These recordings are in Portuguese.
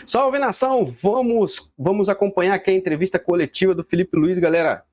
Salve, nação! Vamos acompanhar aqui a entrevista coletiva do Felipe Luiz, galera.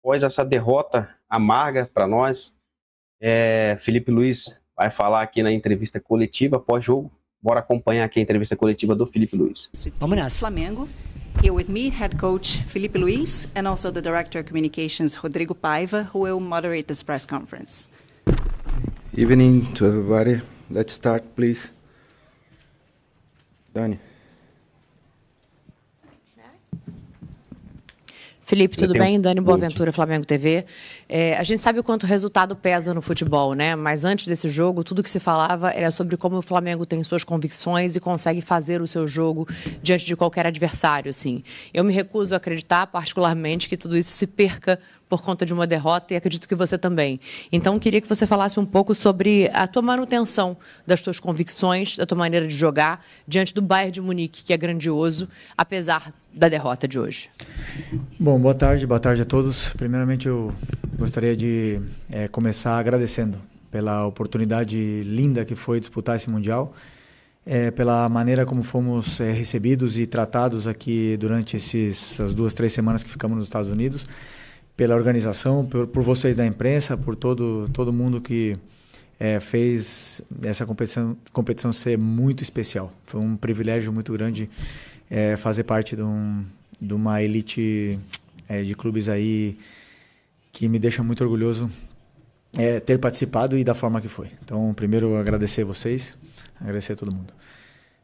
Após essa derrota amarga para nós, Felipe Luiz vai falar aqui na entrevista coletiva pós-jogo. Bora acompanhar aqui a entrevista coletiva do Felipe Luiz. Vamos nessa. Flamengo. Here with me, head coach Felipe Luiz, and also the director of communications, Rodrigo Paiva, who will moderate this press conference. Evening to everybody. Let's start, please. Dani. Felipe, tudo bem? Dani Boaventura, Flamengo TV. A gente sabe o quanto o resultado pesa no futebol, né? Mas antes desse jogo, tudo que se falava era sobre como o Flamengo tem suas convicções e consegue fazer o seu jogo diante de qualquer adversário, assim. Eu me recuso a acreditar, particularmente, que tudo isso se perca por conta de uma derrota, e acredito que você também. Então, queria que você falasse um pouco sobre a tua manutenção das tuas convicções, da tua maneira de jogar, diante do Bayern de Munique, que é grandioso, apesar da derrota de hoje. Bom, boa tarde a todos. Primeiramente, eu gostaria de começar agradecendo pela oportunidade linda que foi disputar esse Mundial, pela maneira como fomos recebidos e tratados aqui durante essas 2-3 semanas que ficamos nos Estados Unidos, pela organização, por vocês da imprensa, por todo mundo que fez essa competição ser muito especial. Foi um privilégio muito grande fazer parte de uma elite de clubes aí que me deixa muito orgulhoso ter participado e da forma que foi. Então, primeiro, agradecer a vocês, agradecer a todo mundo.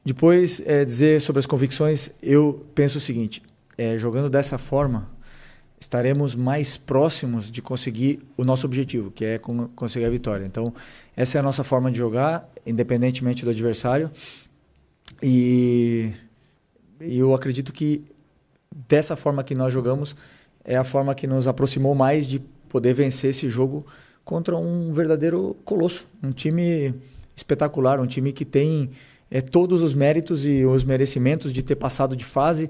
Depois, dizer sobre as convicções, eu penso o seguinte, jogando dessa forma, estaremos mais próximos de conseguir o nosso objetivo, que é conseguir a vitória. Então, essa é a nossa forma de jogar, independentemente do adversário. E eu acredito que dessa forma que nós jogamos é a forma que nos aproximou mais de poder vencer esse jogo contra um verdadeiro colosso, um time espetacular, um time que tem todos os méritos e os merecimentos de ter passado de fase,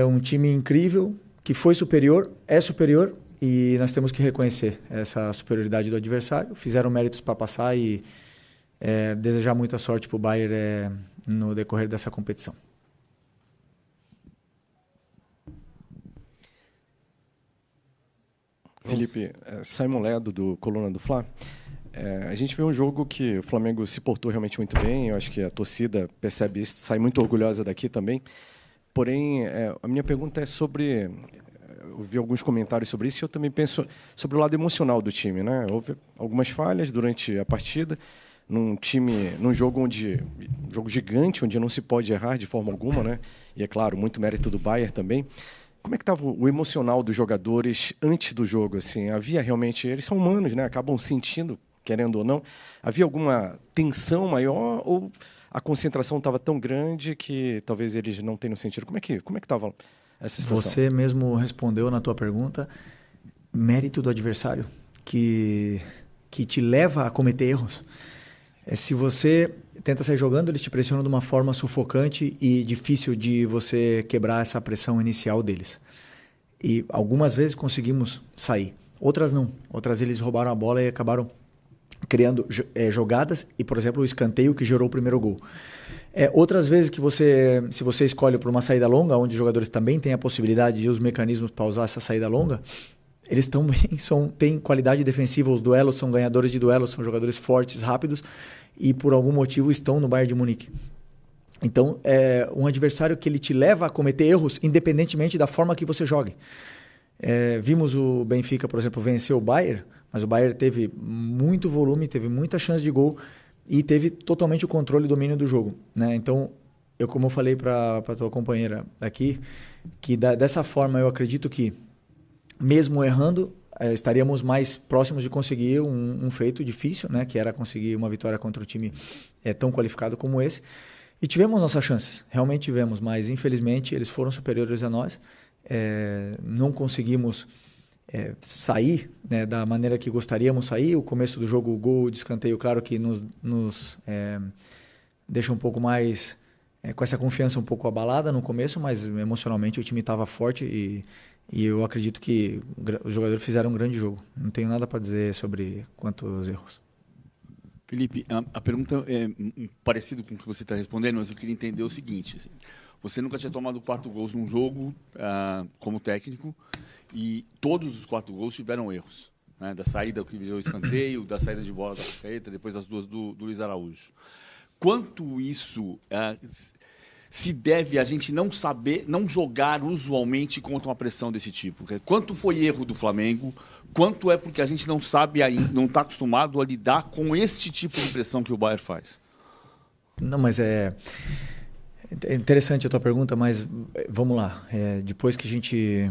um time incrível, que foi superior, é superior, e nós temos que reconhecer essa superioridade do adversário. Fizeram méritos para passar e desejar muita sorte para o Bayern no decorrer dessa competição. Felipe, Simon Ledo, do Coluna do Fla. A gente vê um jogo que o Flamengo se portou realmente muito bem, eu acho que a torcida percebe isso, sai muito orgulhosa daqui também. Porém, a minha pergunta é sobre... Eu vi alguns comentários sobre isso e eu também penso sobre o lado emocional do time, né? Houve algumas falhas durante a partida, num jogo um jogo gigante, onde não se pode errar de forma alguma, né? E é claro, muito mérito do Bayern também. Como é que estava o emocional dos jogadores antes do jogo? Assim, havia realmente... Eles são humanos, né? Acabam sentindo, querendo ou não. Havia alguma tensão maior ou... A concentração estava tão grande que talvez eles não tenham sentido. Como é que estava essa situação? Você mesmo respondeu na tua pergunta, mérito do adversário, que te leva a cometer erros. Se você tenta sair jogando, eles te pressionam de uma forma sufocante e difícil de você quebrar essa pressão inicial deles. E algumas vezes conseguimos sair, outras não. Outras eles roubaram a bola e acabaram criando jogadas e, por exemplo, o escanteio que gerou o primeiro gol. Outras vezes que se você escolhe por uma saída longa, onde os jogadores também têm a possibilidade de os mecanismos para usar essa saída longa, eles também têm qualidade defensiva, os duelos são ganhadores de duelos, são jogadores fortes, rápidos e por algum motivo estão no Bayern de Munique. Então, é um adversário que ele te leva a cometer erros independentemente da forma que você jogue. Vimos o Benfica, por exemplo, vencer o Bayern, mas o Bayern teve muito volume, teve muita chance de gol e teve totalmente o controle e domínio do jogo, né? Então, como eu falei para a tua companheira aqui, que dessa forma eu acredito que, mesmo errando, estaríamos mais próximos de conseguir um feito difícil, né? Que era conseguir uma vitória contra um time tão qualificado como esse. E tivemos nossas chances, realmente tivemos, mas infelizmente eles foram superiores a nós. Não conseguimos sair, né, da maneira que gostaríamos sair. O começo do jogo, o gol de escanteio, claro que nos deixa um pouco mais com essa confiança um pouco abalada no começo, mas emocionalmente o time estava forte e eu acredito que os jogadores fizeram um grande jogo. Não tenho nada para dizer sobre quantos erros. Felipe, a pergunta é parecida com o que você está respondendo, mas eu queria entender o seguinte. Assim, você nunca tinha tomado 4 gols num jogo como técnico e todos os 4 gols tiveram erros. Né? Da saída que virou escanteio, da saída de bola da Arrascaeta, depois das 2 do Luiz Araújo. Quanto isso se deve a gente não saber, não jogar usualmente contra uma pressão desse tipo? Quanto foi erro do Flamengo? Quanto é porque a gente não sabe ainda, não está acostumado a lidar com esse tipo de pressão que o Bayern faz? Não, mas é interessante a tua pergunta, mas vamos lá. Depois que a gente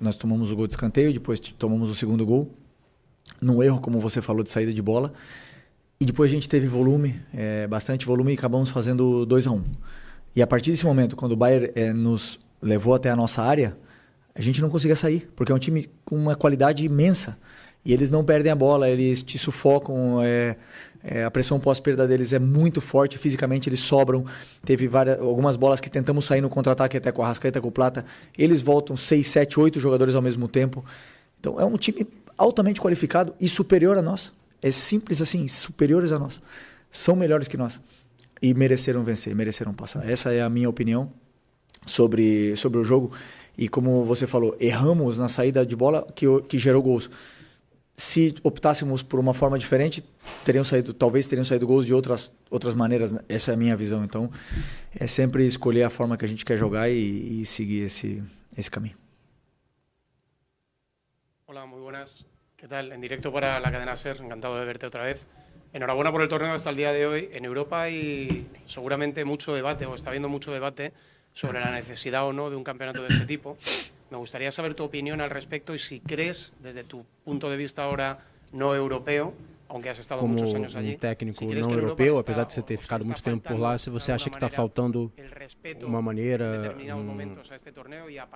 nós tomamos o gol de escanteio, depois tomamos o segundo gol, num erro, como você falou, de saída de bola, e depois a gente teve volume, bastante volume, e acabamos fazendo 2-1. E a partir desse momento, quando o Bayern nos levou até a nossa área, a gente não conseguia sair, porque é um time com uma qualidade imensa. E eles não perdem a bola, eles te sufocam, a pressão pós-perda deles é muito forte, fisicamente eles sobram. Teve algumas bolas que tentamos sair no contra-ataque até com a Arrascaeta, com o Plata. Eles voltam 6, 7, 8 jogadores ao mesmo tempo. Então é um time altamente qualificado e superior a nós. É simples assim, superiores a nós. São melhores que nós. E mereceram vencer, mereceram passar. Essa é a minha opinião sobre o jogo. E como você falou, erramos na saída de bola que gerou gols. Se optássemos por uma forma diferente, talvez teriam saído gols de outras maneiras. Essa é a minha visão. Então, é sempre escolher a forma que a gente quer jogar e seguir esse caminho. Hola, muy buenas. ¿Qué tal? En directo para la cadena SER, encantado de verte otra vez. Enhorabuena por el torneo hasta el día de hoy. En Europa hay seguramente mucho debate, o está habiendo mucho debate, sobre la necesidad o no de un campeonato de este tipo. Me gustaría saber tu opinión al respecto y si crees, desde tu punto de vista ahora no europeo, aunque has estado muchos años allí, técnico não europeu, apesar de você ter ficado muito tempo por lá, se você acha que está faltando uma maneira,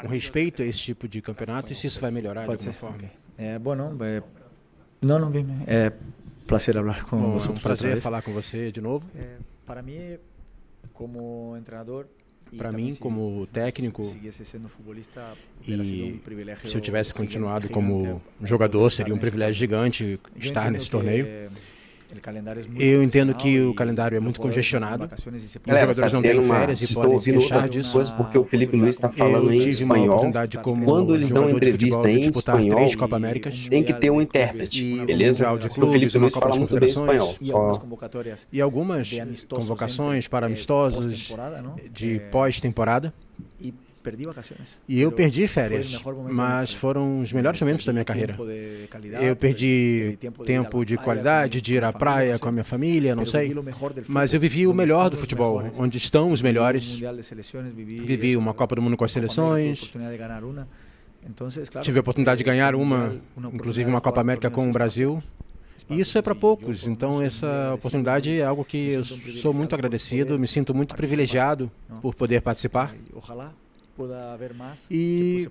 respeito a esse tipo de campeonato e se isso vai melhorar de alguma forma. Prazer falar com você. É um prazer falar com você de novo. Para mim, como treinador, para mim, como técnico, e se eu tivesse continuado como jogador, seria um privilégio gigante estar nesse torneio. Eu entendo que o calendário é muito congestionado, os jogadores não têm férias e podem se queixar disso. Porque o Felipe Luis está falando em espanhol. Quando eles dão entrevista em espanhol, tem que ter um intérprete, beleza? Porque o Felipe Luis fala muito bem espanhol. E algumas convocações para amistosos de pós-temporada. E eu perdi férias, mas foram os melhores momentos da minha carreira. Eu perdi tempo de qualidade, de ir à praia com a minha família, não sei. Mas eu vivi o melhor do futebol, onde estão os melhores. Vivi uma Copa do Mundo com as seleções. Tive a oportunidade de ganhar inclusive uma Copa América com o Brasil. E isso é para poucos, então essa oportunidade é algo que eu sou muito agradecido, me sinto muito privilegiado por poder participar. E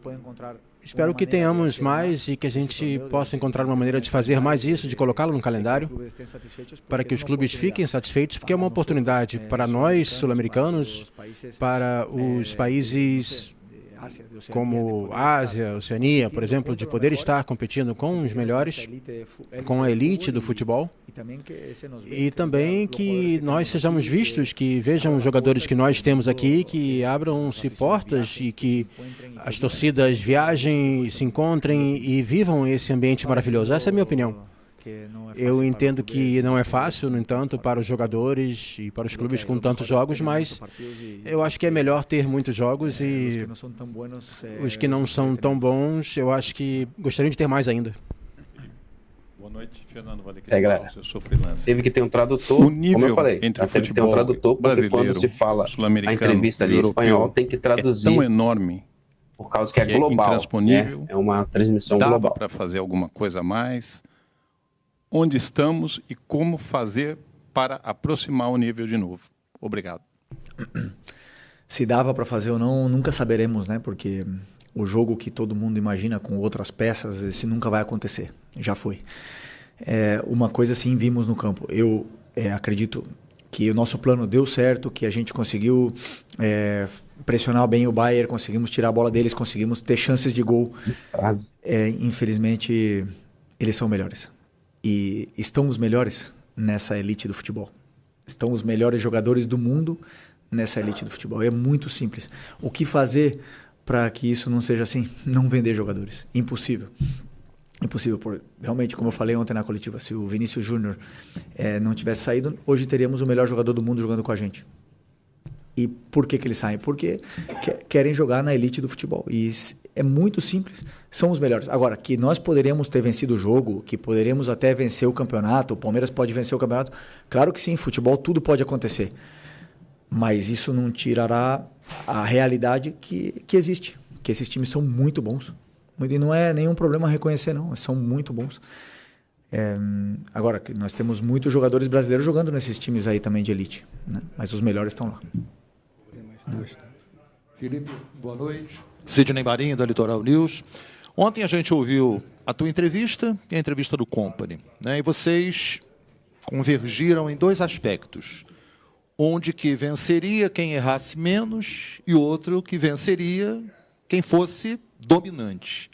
espero que tenhamos mais e que a gente possa encontrar uma maneira de fazer mais isso, de colocá-lo no calendário, para que os clubes fiquem satisfeitos, porque é uma oportunidade para nós, sul-americanos, para os países como Ásia, Oceania, por exemplo, de poder estar competindo com os melhores, com a elite do futebol, e também que nós sejamos vistos, que vejam os jogadores que nós temos aqui, que abram-se portas e que as torcidas viajem, se encontrem e vivam esse ambiente maravilhoso. Essa é a minha opinião. Eu entendo que não é fácil, no entanto, para os jogadores e para os clubes com tantos jogos, mas eu acho que é melhor ter muitos jogos e os que não são tão bons, eu acho que gostariam de ter mais ainda. Boa noite, Fernando Valecrim. Galera. Eu sou freelancer. Teve que ter um tradutor, O nível como eu falei. entre o Teve que ter um futebol tradutor, porque quando se fala a entrevista ali em espanhol, tem que traduzir. É tão enorme, por causa que é global. intransponível. É uma transmissão Dava global. para fazer alguma coisa a mais? Onde estamos e como fazer para aproximar o nível de novo? Obrigado. Se dava para fazer ou não, nunca saberemos, né? Porque o jogo que todo mundo imagina com outras peças, esse nunca vai acontecer. Já foi. Uma coisa sim vimos no campo. Eu acredito que o nosso plano deu certo, que a gente conseguiu pressionar bem o Bayern, conseguimos tirar a bola deles, conseguimos ter chances de gol. Infelizmente, eles são melhores. E estamos melhores? nessa elite do futebol. Estão os melhores jogadores do mundo nessa elite do futebol. É muito simples. O que fazer para que isso não seja assim? Não vender jogadores. Impossível. Impossível. Realmente, como eu falei ontem na coletiva, se o Vinícius Júnior não tivesse saído, hoje teríamos o melhor jogador do mundo jogando com a gente. E por que eles saem? Porque querem jogar na elite do futebol. E é muito simples, são os melhores. Agora, que nós poderíamos ter vencido o jogo, que poderíamos até vencer o campeonato, o Palmeiras pode vencer o campeonato, claro que sim, futebol tudo pode acontecer. Mas isso não tirará a realidade que existe, que esses times são muito bons. E não é nenhum problema reconhecer, não, são muito bons. Agora, nós temos muitos jogadores brasileiros jogando nesses times aí também de elite, né? Mas os melhores estão lá. Felipe, boa noite. Sidney Marinho, da Litoral News. Ontem a gente ouviu a tua entrevista e a entrevista do Company, né? E vocês convergiram em dois aspectos. Onde que venceria quem errasse menos e outro que venceria quem fosse dominante.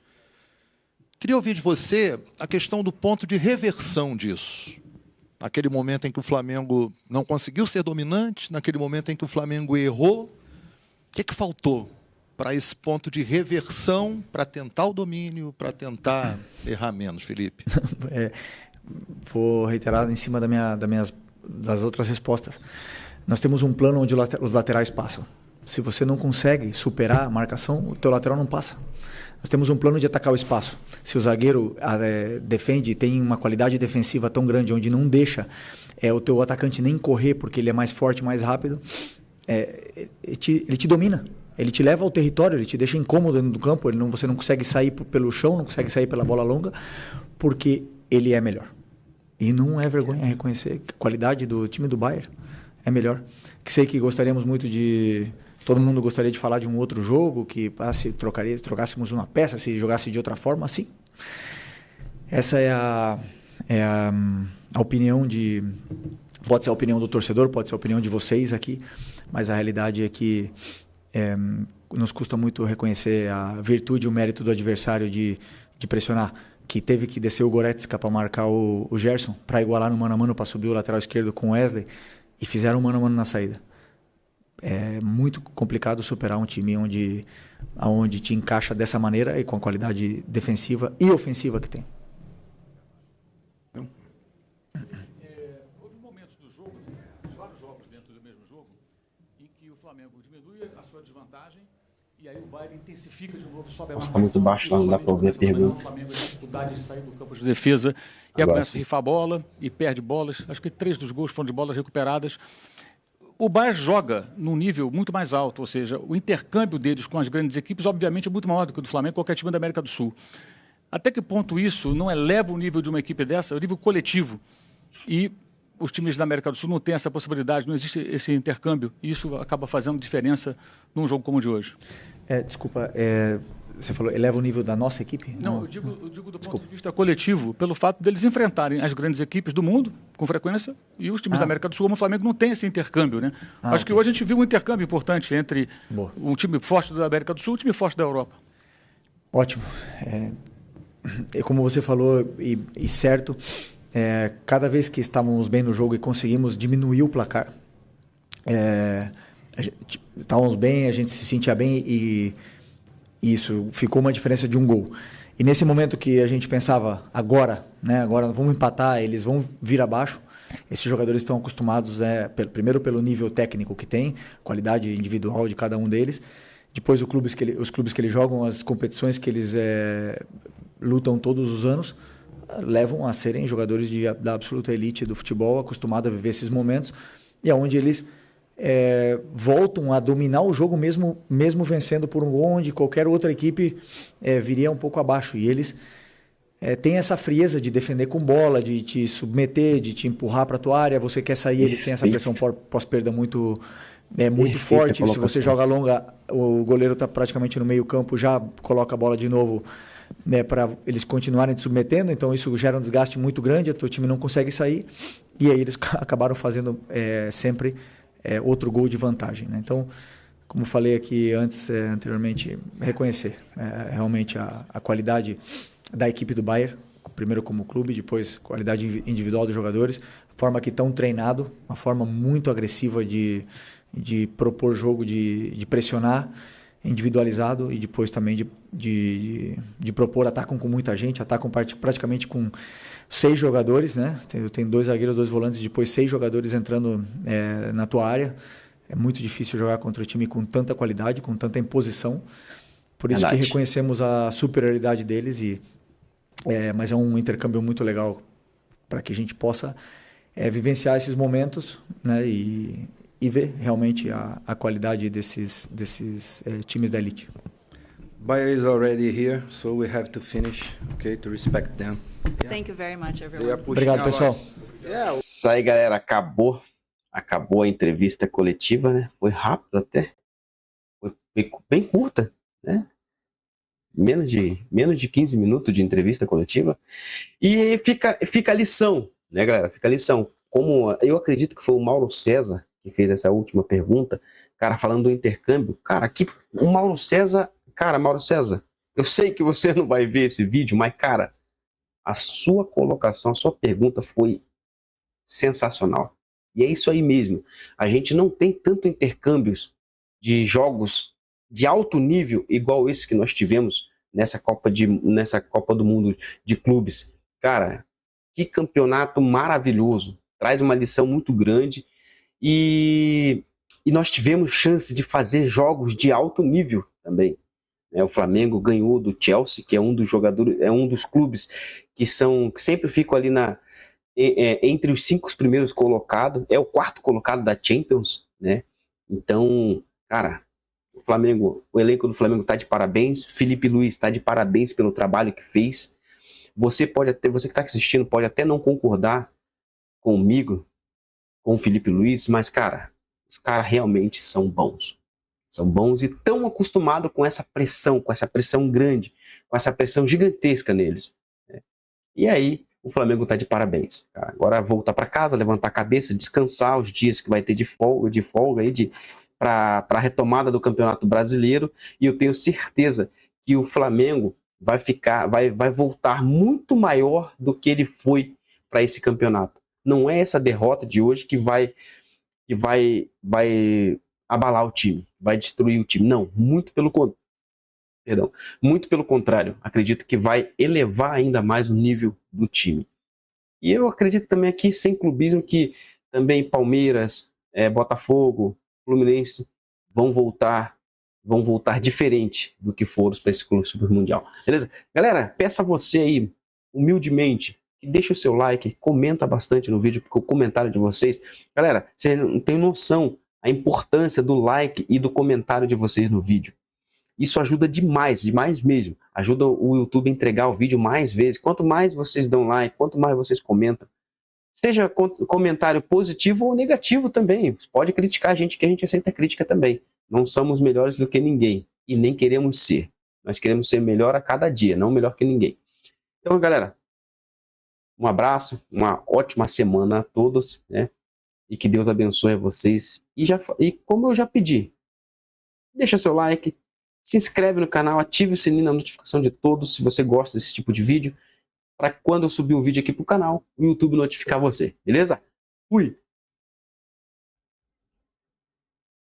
Queria ouvir de você a questão do ponto de reversão disso. Naquele momento em que o Flamengo não conseguiu ser dominante, naquele momento em que o Flamengo errou, o que faltou para esse ponto de reversão, para tentar o domínio, para tentar errar menos, Felipe? Vou reiterar em cima das outras respostas. Nós temos um plano onde os laterais passam. Se você não consegue superar a marcação, o teu lateral não passa. Nós temos um plano de atacar o espaço. Se o zagueiro defende e tem uma qualidade defensiva tão grande, onde não deixa o teu atacante nem correr, porque ele é mais forte, mais rápido, ele te domina. Ele te leva ao território, ele te deixa incômodo dentro do campo, você não consegue sair pelo chão, não consegue sair pela bola longa, porque ele é melhor. E não é vergonha reconhecer a qualidade do time do Bayern. É melhor. Sei que gostaríamos muito de... Todo mundo gostaria de falar de um outro jogo, que se trocássemos uma peça, se jogasse de outra forma, sim. Essa é a opinião de... Pode ser a opinião do torcedor, pode ser a opinião de vocês aqui, mas a realidade é que nos custa muito reconhecer a virtude e o mérito do adversário de pressionar, que teve que descer o Goretzka para marcar o Gerson, para igualar no mano a mano, para subir o lateral esquerdo com o Wesley, e fizeram mano a mano na saída. É muito complicado superar um time onde te encaixa dessa maneira e com a qualidade defensiva e ofensiva que tem. Houve momentos do jogo, vários jogos dentro do mesmo jogo, em que o Flamengo diminui a sua desvantagem e aí o Bayern intensifica de novo, sobe a marcação. Está muito baixo, não dá para ouvir a pergunta. O Flamengo tem dificuldade de sair do campo de defesa e aí começa a rifar a bola e perde bolas. Acho que 3 dos gols foram de bolas recuperadas. O Bayern joga num nível muito mais alto, ou seja, o intercâmbio deles com as grandes equipes, obviamente, é muito maior do que o do Flamengo, qualquer time da América do Sul. Até que ponto isso não eleva o nível de uma equipe dessa, o nível coletivo, e os times da América do Sul não têm essa possibilidade, não existe esse intercâmbio, e isso acaba fazendo diferença num jogo como o de hoje. Desculpa, você falou, eleva o nível da nossa equipe? Não, eu digo do ponto de vista coletivo, pelo fato deles enfrentarem as grandes equipes do mundo, com frequência, e os times da América do Sul, como o Flamengo, não tem esse intercâmbio, né? Acho que hoje a gente viu um intercâmbio importante entre um time forte da América do Sul e um time forte da Europa. Ótimo. Como você falou, e certo, cada vez que estávamos bem no jogo e conseguimos diminuir o placar, estávamos bem, a gente se sentia bem e isso ficou uma diferença de um gol. E nesse momento que a gente pensava, agora vamos empatar, eles vão vir abaixo, esses jogadores estão acostumados, primeiro pelo nível técnico que tem, qualidade individual de cada um deles, depois os clubes que eles jogam, as competições que eles lutam todos os anos, levam a serem jogadores da absoluta elite do futebol, acostumados a viver esses momentos, e aonde eles voltam a dominar o jogo mesmo vencendo por um gol, onde qualquer outra equipe viria um pouco abaixo. E eles têm essa frieza de defender com bola, de te submeter, de te empurrar para a tua área. Você quer sair, eles têm essa pressão pós-perda muito forte. Se você joga longa, o goleiro está praticamente no meio campo, já coloca a bola de novo, para eles continuarem te submetendo. Então isso gera um desgaste muito grande, o teu time não consegue sair. E aí eles acabaram fazendo sempre outro gol de vantagem, né? Então, como falei aqui anteriormente, reconhecer realmente a qualidade da equipe do Bayern, primeiro como clube, depois qualidade individual dos jogadores, forma que estão treinados, uma forma muito agressiva de propor jogo, de pressionar, individualizado, e depois também de propor, atacam com muita gente, atacam praticamente com 6 jogadores, né? Eu tenho 2 zagueiros, 2 volantes, depois 6 jogadores entrando na tua área. É muito difícil jogar contra um time com tanta qualidade, com tanta imposição. Por isso que reconhecemos a superioridade deles, mas é um intercâmbio muito legal para que a gente possa vivenciar esses momentos, né? E ver realmente a qualidade desses times da elite. Bayer is already here, so we have to finish, okay, to respect them. Yeah. Thank you very much, everyone. Obrigado, pessoal. Isso aí, galera. Acabou a entrevista coletiva, né? Foi rápido até. Foi bem curta, né? Menos de 15 minutos de entrevista coletiva. E fica a lição, né, galera? Fica a lição. Como eu acredito que foi o Mauro César que fez essa última pergunta, cara, falando do intercâmbio. Cara, o Mauro César, eu sei que você não vai ver esse vídeo, mas, cara, a sua colocação, a sua pergunta foi sensacional. E é isso aí mesmo. A gente não tem tanto intercâmbios de jogos de alto nível igual esse que nós tivemos nessa Copa do Mundo de clubes. Cara, que campeonato maravilhoso. Traz uma lição muito grande. E nós tivemos chance de fazer jogos de alto nível também. O Flamengo ganhou do Chelsea, que é um dos jogadores, é um dos clubes que sempre ficam ali entre os 5 primeiros colocados. É o 4º colocado da Champions, né? Então, cara, o elenco do Flamengo está de parabéns. Felipe Luiz está de parabéns pelo trabalho que fez. Você que está assistindo pode até não concordar comigo, com o Felipe Luiz, mas, cara, os caras realmente são bons. São bons e tão acostumados com essa pressão grande, com essa pressão gigantesca neles, né? E aí, o Flamengo tá de parabéns, cara. Agora voltar para casa, levantar a cabeça, descansar os dias que vai ter de folga aí para a retomada do Campeonato Brasileiro, e eu tenho certeza que o Flamengo vai voltar muito maior do que ele foi para esse campeonato. Não é essa derrota de hoje que vai abalar o time, vai destruir o time. Não, muito pelo contrário. Acredito que vai elevar ainda mais o nível do time. E eu acredito também aqui, sem clubismo, que também Palmeiras, Botafogo, Fluminense vão voltar diferente do que foram para esse Super Mundial. Beleza? Galera, peço a você aí, humildemente, que deixa o seu like, comenta bastante no vídeo, porque o comentário de vocês... Galera, vocês não têm noção a importância do like e do comentário de vocês no vídeo. Isso ajuda demais mesmo. Ajuda o YouTube a entregar o vídeo mais vezes. Quanto mais vocês dão like, quanto mais vocês comentam, seja comentário positivo ou negativo também. Você pode criticar a gente, que a gente aceita crítica também. Não somos melhores do que ninguém e nem queremos ser. Nós queremos ser melhor a cada dia, não melhor que ninguém. Então, galera, um abraço, uma ótima semana a todos, né? E que Deus abençoe a vocês. E como eu já pedi, deixa seu like, se inscreve no canal, ative o sininho da notificação de todos se você gosta desse tipo de vídeo, para quando eu subir um vídeo aqui pro canal, o YouTube notificar você, beleza? Fui!